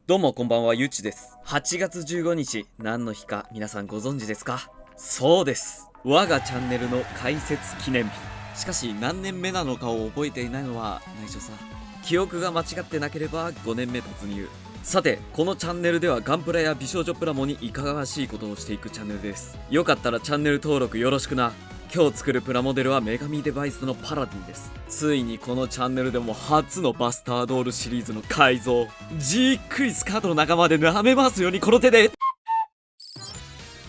どうもこんばんは、ゆうちです。8月15日、何の日か皆さんご存知ですか？そうです。我がチャンネルの開設記念日。しかし何年目なのかを覚えていないのは内緒さ。記憶が間違ってなければ5年目突入。さて、このチャンネルではガンプラや美少女プラモにいかがわしいことをしていくチャンネルです。よかったらチャンネル登録よろしくな。今日作るプラモデルは女神デバイスのパラディンです。ついにこのチャンネルでも初のバスタードールシリーズの改造。じっくりスカートの仲間で舐めますようにこの手で。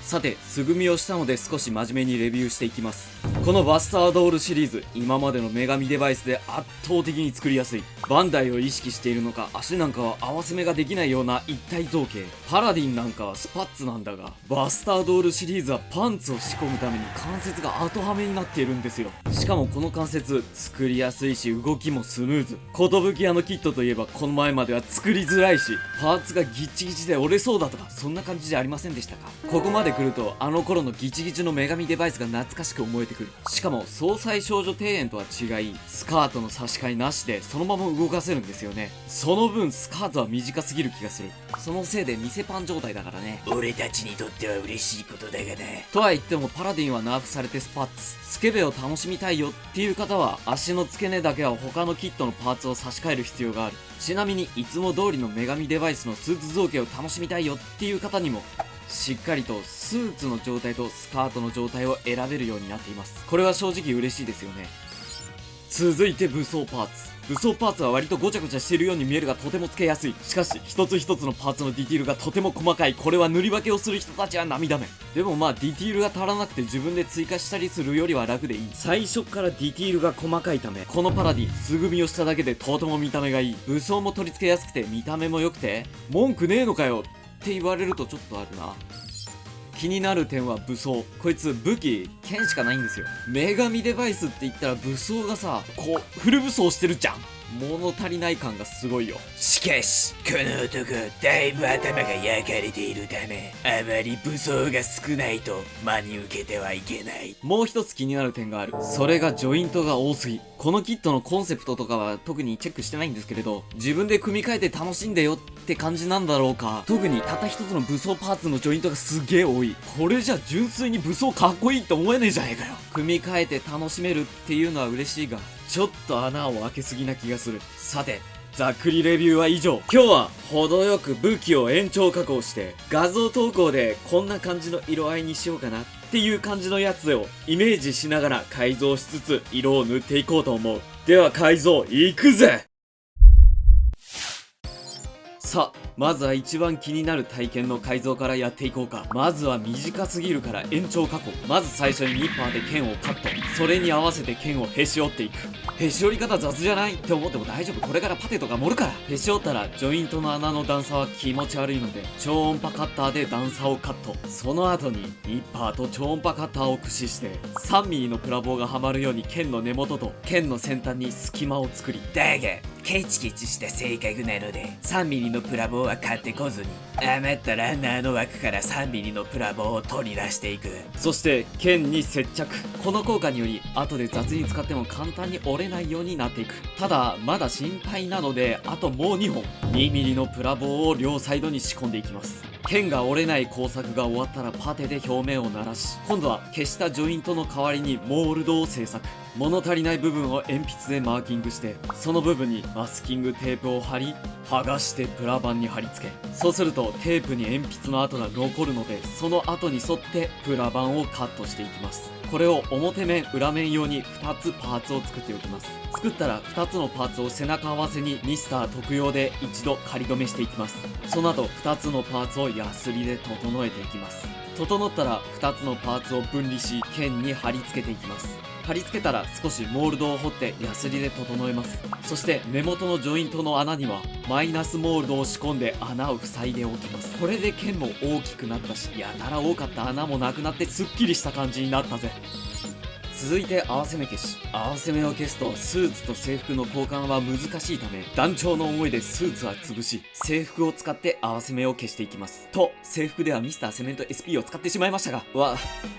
さて、素組みをしたので少し真面目にレビューしていきます。このバスタードールシリーズ、今までの女神デバイスで圧倒的に作りやすい。バンダイを意識しているのか、足なんかは合わせ目ができないような一体造形。パラディンなんかはスパッツなんだが、バスタードールシリーズはパンツを仕込むために関節が後はめになっているんですよ。しかもこの関節、作りやすいし動きもスムーズ。寿屋のキットといえばこの前までは作りづらいし、パーツがギッチギチで折れそうだとか、そんな感じじゃありませんでしたか？ここまで来るとあの頃のギチギチの女神デバイスが懐かしく思えてくる。しかも総裁少女庭園とは違い、スカートの差し替えなしでそのまま動かせるんですよね。その分スカートは短すぎる気がする。そのせいで店パン状態だからね。俺たちにとっては嬉しいことだがな。とは言ってもパラディンはナーフされてスパッツ。スケベを楽しみたいよっていう方は足の付け根だけは他のキットのパーツを差し替える必要がある。ちなみにいつも通りの女神デバイスのスーツ造形を楽しみたいよっていう方にもしっかりとスーツの状態とスカートの状態を選べるようになっています。これは正直嬉しいですよね。続いて武装パーツ。武装パーツは割とごちゃごちゃしているように見えるがとても付けやすい。しかし一つ一つのパーツのディティールがとても細かい。これは塗り分けをする人たちは涙目。でもまあディティールが足らなくて自分で追加したりするよりは楽でいい。最初からディティールが細かいため、このパラディン素組みをしただけでとても見た目がいい。武装も取り付けやすくて見た目も良くて、文句ねえのかよって言われるとちょっとあるな。気になる点は武装。こいつ武器剣しかないんですよ。女神デバイスって言ったら武装がさ、こうフル武装してるじゃん。物足りない感がすごいよ。しかしこの男だいぶ頭が焼かれているため、あまり武装が少ないと真に受けてはいけない。もう一つ気になる点がある。それがジョイントが多すぎ。このキットのコンセプトとかは特にチェックしてないんですけれど、自分で組み替えて楽しんでよって感じなんだろうか。特にたった一つの武装パーツのジョイントがすげえ多い。これじゃ純粋に武装かっこいいって思えねえじゃねえかよ。組み替えて楽しめるっていうのは嬉しいが、ちょっと穴を開けすぎな気がする。さて、ざっくりレビューは以上。今日は程よく武器を延長加工して画像投稿でこんな感じの色合いにしようかなっていう感じのやつをイメージしながら改造しつつ色を塗っていこうと思う。では改造いくぜ。さあ、まずは一番気になる体験の改造からやっていこうか。まずは短すぎるから延長加工。まず最初にニッパーで剣をカット。それに合わせて剣をへし折っていく。へし折り方雑じゃないって思っても大丈夫。これからパテとか盛るから。へし折ったらジョイントの穴の段差は気持ち悪いので超音波カッターで段差をカット。その後にニッパーと超音波カッターを駆使して 3mm のプラ棒がはまるように剣の根元と剣の先端に隙間を作り、だがケチケチした性格なので 3mm のプラ棒は買ってこずに、余ったランナーの枠から 3mm のプラ棒を取り出していく。そして剣に接着。この効果により後で雑に使っても簡単に折れないようになっていく。ただまだ心配なので、あともう2本 2mm のプラ棒を両サイドに仕込んでいきます。剣が折れない工作が終わったらパテで表面を鳴らし、今度は消したジョイントの代わりにモールドを製作。物足りない部分を鉛筆でマーキングして、その部分にマスキングテープを貼り、剥がしてプラ板に貼り付け、そうするとテープに鉛筆の跡が残るので、その跡に沿ってプラ板をカットしていきます。これを表面裏面用に2つパーツを作っておきます。作ったら2つのパーツを背中合わせにミスター特用で一度仮止めしていきます。その後2つのパーツをヤスリで整えていきます。整ったら2つのパーツを分離し剣に貼り付けていきます。貼り付けたら少しモールドを彫ってヤスリで整えます。そして根元のジョイントの穴にはマイナスモールドを仕込んで穴を塞いでおきます。これで剣も大きくなったし、やたら多かった穴もなくなってすっきりした感じになったぜ。続いて合わせ目消し。合わせ目を消すとスーツと制服の交換は難しいため、団長の思いでスーツは潰し、制服を使って合わせ目を消していきます。と、制服ではミスターセメント SP を使ってしまいましたが、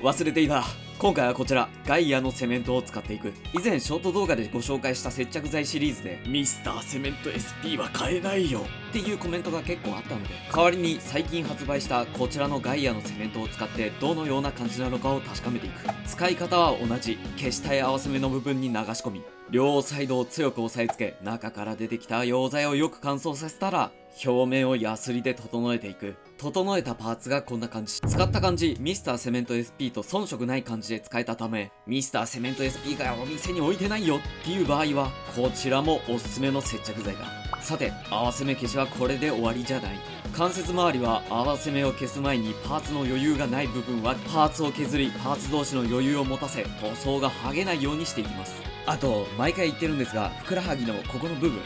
忘れていた。今回はこちら、ガイアのセメントを使っていく。以前ショート動画でご紹介した接着剤シリーズで、ミスターセメント SP は買えないよっていうコメントが結構あったので、代わりに最近発売したこちらのガイアのセメントを使ってどのような感じなのかを確かめていく。使い方は同じ。消したい合わせ目の部分に流し込み、両サイドを強く押さえつけ、中から出てきた溶剤をよく乾燥させたら表面をヤスリで整えていく。整えたパーツがこんな感じ。使った感じ、ミスターセメント SP と遜色ない感じで使えたため、ミスターセメント SP がお店に置いてないよっていう場合はこちらもおすすめの接着剤だ。さて、合わせ目消しはこれで終わりじゃない。関節周りは合わせ目を消す前にパーツの余裕がない部分はパーツを削り、パーツ同士の余裕を持たせ、塗装が剥げないようにしていきます。あと毎回言ってるんですが、ふくらはぎのここの部分、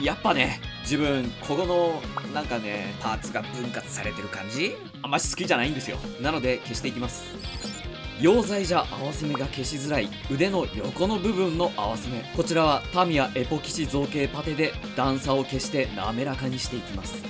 やっぱね、自分ここのなんかね、パーツが分割されてる感じ？あんまり好きじゃないんですよ。なので消していきます。溶剤じゃ合わせ目が消しづらい腕の横の部分の合わせ目、こちらはタミヤエポキシ造形パテで段差を消して滑らかにしていきます。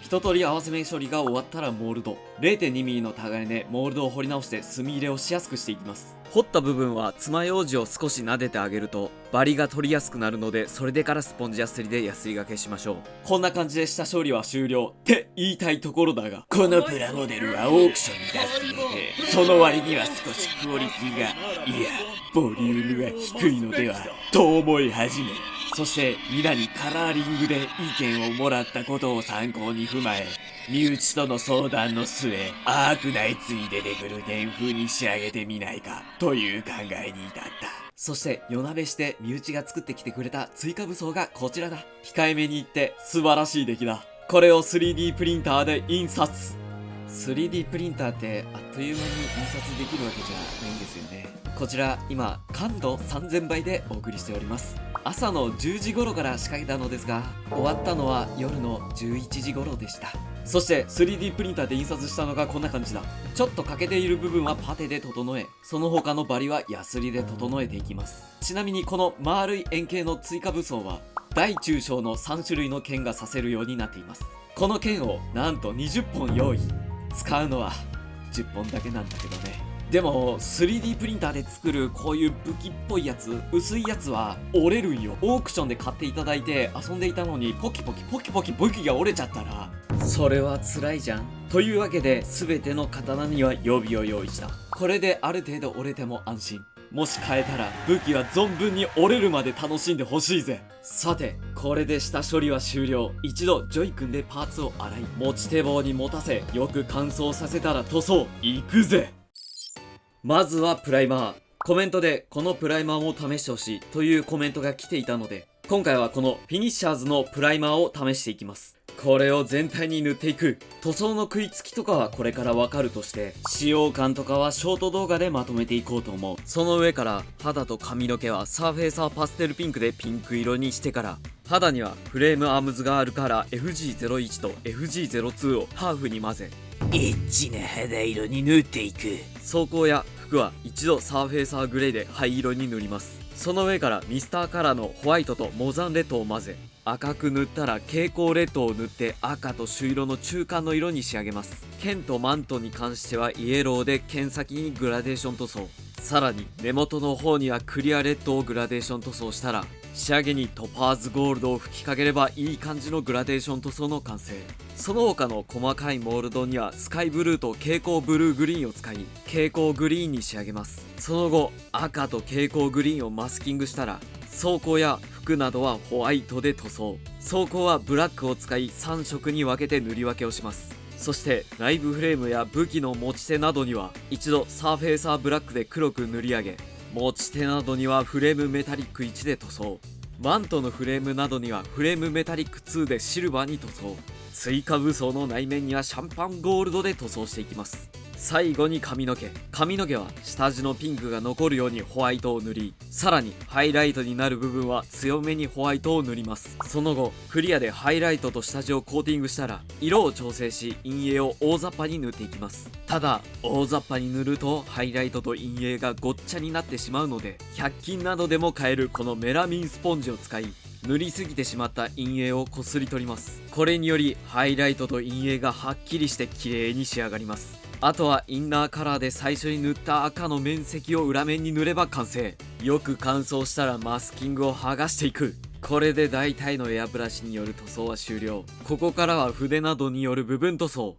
一通り合わせ目処理が終わったらモールド 0.2mm のタガネでモールドを彫り直して墨入れをしやすくしていきます。彫った部分は爪楊枝を少し撫でてあげるとバリが取りやすくなるので、それでからスポンジヤスリでヤスリがけしましょう。こんな感じで下処理は終了って言いたいところだが、このプラモデルはオークションに出すので、その割には少しクオリティが、いやボリュームが低いのではと思い始め、そして皆にカラーリングで意見をもらったことを参考に踏まえ、身内との相談の末、アークナイツに出てくる電風に仕上げてみないかという考えに至った。そして夜なべして身内が作ってきてくれた追加武装がこちらだ。控えめに言って素晴らしい出来だ。これを 3D プリンターで印刷。 3D プリンターってあっという間に印刷できるわけじゃないんですよね。こちら今感度3000倍でお送りしております。朝の10時頃から仕掛けたのですが、終わったのは夜の11時頃でした。そして 3D プリンターで印刷したのがこんな感じだ。ちょっと欠けている部分はパテで整え、その他のバリはヤスリで整えていきます。ちなみにこの丸い円形の追加武装は大中小の3種類の剣が刺せるようになっています。この剣をなんと20本用意。使うのは10本だけなんだけどね。でも 3D プリンターで作るこういう武器っぽいやつ、薄いやつは折れるんよ。オークションで買っていただいて遊んでいたのにポキポキ武器が折れちゃったらそれは辛いじゃん。というわけで全ての刀には予備を用意した。これである程度折れても安心。もし変えたら武器は存分に折れるまで楽しんでほしいぜ。さてこれで下処理は終了。一度ジョイ君でパーツを洗い、持ち手棒に持たせよく乾燥させたら塗装いくぜ。まずはプライマー。コメントでこのプライマーも試してほしいというコメントが来ていたので、今回はこのフィニッシャーズのプライマーを試していきます。これを全体に塗っていく。塗装の食いつきとかはこれからわかるとして、使用感とかはショート動画でまとめていこうと思う。その上から肌と髪の毛はサーフェイサーパステルピンクでピンク色にしてから、肌にはフレームアームズがあるから FG01 と FG02 をハーフに混ぜ、エッチな肌色に塗っていく。装甲や服は一度サーフェイサーグレーで灰色に塗ります。その上からミスターカラーのホワイトとモザンレッドを混ぜ、赤く塗ったら蛍光レッドを塗って赤と朱色の中間の色に仕上げます。剣とマントに関してはイエローで剣先にグラデーション塗装、さらに根元の方にはクリアレッドをグラデーション塗装したら、仕上げにトパーズゴールドを吹きかければいい感じのグラデーション塗装の完成。その他の細かいモールドにはスカイブルーと蛍光ブルーグリーンを使い、蛍光グリーンに仕上げます。その後赤と蛍光グリーンをマスキングしたら、装甲や服などはホワイトで塗装、装甲はブラックを使い3色に分けて塗り分けをします。そして内部フレームや武器の持ち手などには一度サーフェイサーブラックで黒く塗り上げ、持ち手などにはフレームメタリック1で塗装、マントのフレームなどにはフレームメタリック2でシルバーに塗装、追加武装の内面にはシャンパンゴールドで塗装していきます。最後に髪の毛は下地のピンクが残るようにホワイトを塗り、さらにハイライトになる部分は強めにホワイトを塗ります。その後クリアでハイライトと下地をコーティングしたら、色を調整し陰影を大雑把に塗っていきます。ただ大雑把に塗るとハイライトと陰影がごっちゃになってしまうので、100均などでも買えるこのメラミンスポンジを使い、塗りすぎてしまった陰影をこすり取ります。これによりハイライトと陰影がはっきりして綺麗に仕上がります。あとはインナーカラーで最初に塗った赤の面積を裏面に塗れば完成。よく乾燥したらマスキングを剥がしていく。これで大体のエアブラシによる塗装は終了。ここからは筆などによる部分塗装。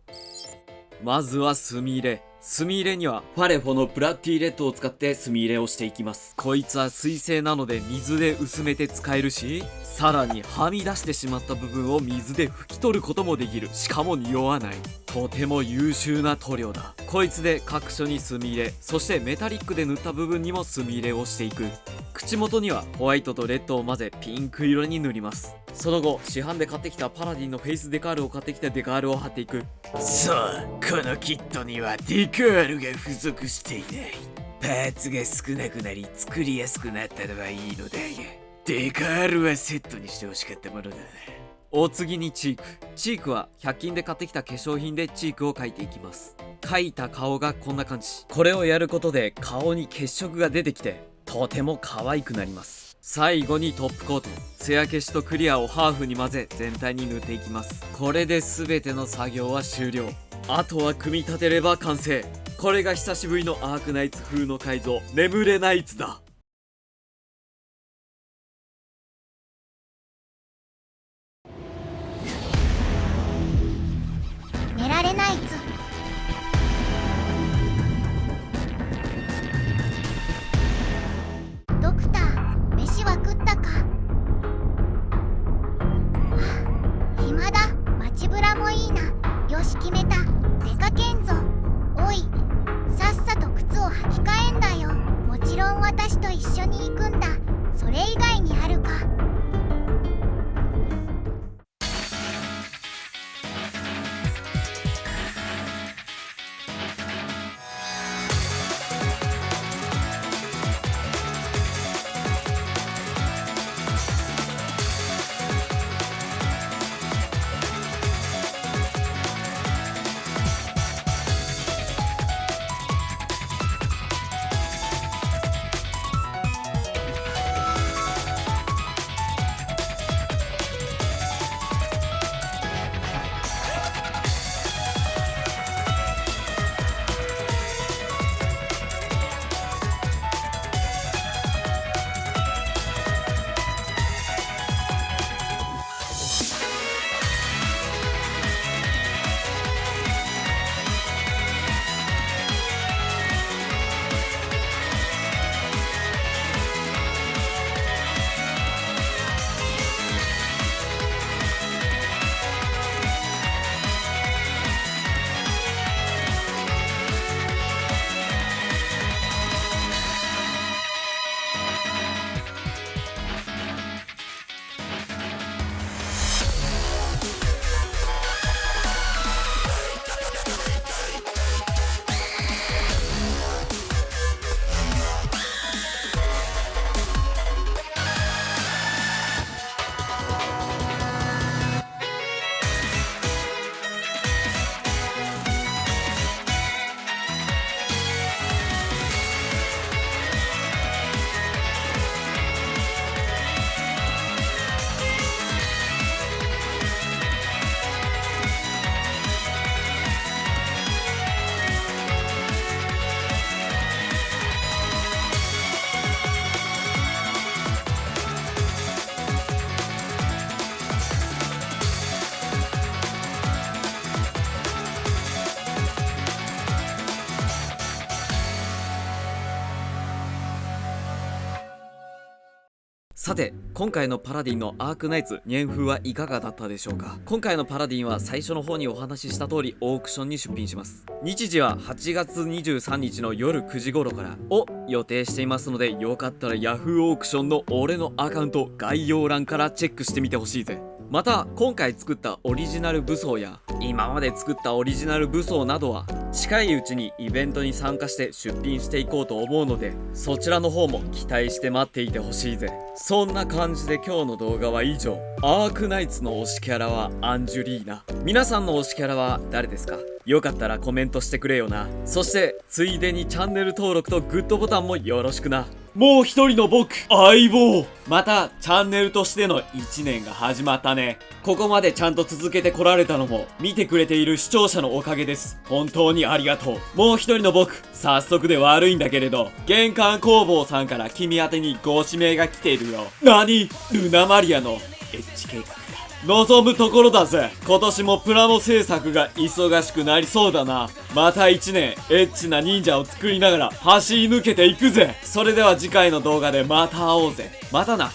まずは墨入れ。墨入れにはファレフォのプラッティレッドを使って墨入れをしていきます。こいつは水性なので水で薄めて使えるし、さらにはみ出してしまった部分を水で拭き取ることもできる。しかも匂わない。とても優秀な塗料だ。こいつで各所に墨入れ、そしてメタリックで塗った部分にも墨入れをしていく。口元にはホワイトとレッドを混ぜピンク色に塗ります。その後市販で買ってきたパラディンのフェイスデカールを買ってきてデカールを貼っていく。そう、このキットにはデカールが付属していない。パーツが少なくなり作りやすくなったのはいいのだが、デカールはセットにしてほしかったものだな。お次にチーク。チークは100均で買ってきた化粧品でチークを描いていきます。描いた顔がこんな感じ。これをやることで顔に血色が出てきてとても可愛くなります。最後にトップコート。艶消しとクリアをハーフに混ぜ全体に塗っていきます。これで全ての作業は終了。あとは組み立てれば完成。これが久しぶりのアークナイツ風の改造、眠れナイツだ。寝られないつ。ドクター、飯は食ったか。はあ、暇だ。街ブラもいいな。よし決めた。出かけんぞ。おい、さっさと靴を履き替えんだよ。もちろん私と一緒に行くんだ。それ以外にあるか。さて今回のパラディンのアークナイツニェン風はいかがだったでしょうか。今回のパラディンは最初の方にお話しした通りオークションに出品します。日時は8月23日の夜9時頃からを予定していますので、よかったら Yahoo オークションの俺のアカウント概要欄からチェックしてみてほしいぜ。また今回作ったオリジナル武装や今まで作ったオリジナル武装などは近いうちにイベントに参加して出品していこうと思うので、そちらの方も期待して待っていてほしいぜ。そんな感じで今日の動画は以上。アークナイツの推しキャラはアンジュリーナ。皆さんの推しキャラは誰ですか？よかったらコメントしてくれよな。そしてついでにチャンネル登録とグッドボタンもよろしくな。もう一人の僕、相棒。またチャンネルとしての1年が始まったね。ここまでちゃんと続けてこられたのも見てくれている視聴者のおかげです。本当にありがとう。もう一人の僕、早速で悪いんだけれど、玄関工房さんから君宛てにご指名が来ているよ。何？ルナマリアのエッジ計画か。望むところだぜ。今年もプラモ制作が忙しくなりそうだな。また1年エッチな忍者を作りながら走り抜けていくぜ。それでは次回の動画でまた会おうぜ。またな。